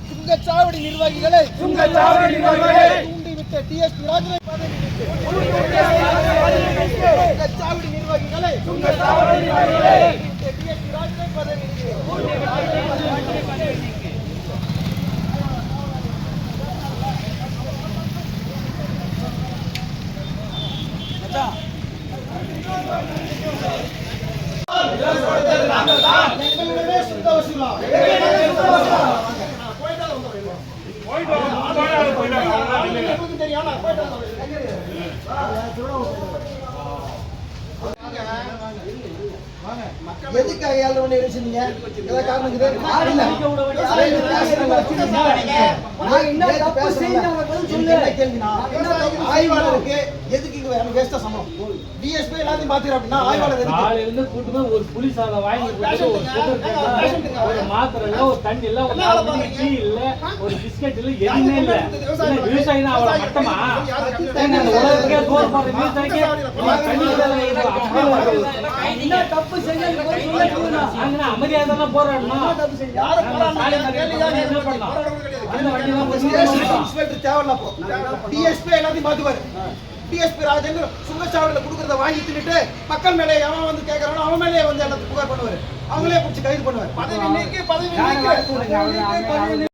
சுங்கச்சாவடி நிர்வாகிகளை தூண்டிவிட்ட டிஎஸ்பி ராஜனை பதவி சுங்கச்சாவடி நிர்வாகிகளை டிஎஸ்பி ராஜனை பதவி எதுக்காக ஏழு மணி வச்சிருந்தீங்க? ஏதாவது காரணம் ஆய்வாளருக்கு எதுக்கு வேஸ்டா சம்பளம்? டிஎஸ்பி எல்லாத்தையும் பாத்துக்கிறோம் அப்படின்னா ஆய்வாளர் காலையில கூட்டுமே ஒரு புலிஸ் அதை வாங்கி ஒரு மாத்திரை ஒரு தண்ணி இல்ல ஒரு டீ இல்ல ஒரு பிஸ்கட் இல்ல எதுவுமே இல்ல. விவசாயி தான் அவளை மட்டமா உலகத்துக்கே சோறு போடுற விவசாயிக்கு தப்பு செஞ்சு அமைதியாக போராடணும். டிஎஸ்பி எல்லாத்தையும் பாத்துவாரு. டிஎஸ்பி ராஜன் சுங்கச்சாவடியில குடுக்கறத வாங்கி தின்னுட்டு மக்கள் மேலே எவன் வந்து கேட்கறானோ அவன் மேலே வந்து எல்லாத்தையும் புகார் பண்ணுவாரு. அவங்களே பிடிச்சி கைது பண்ணுவாரு. பதவி நீக்கி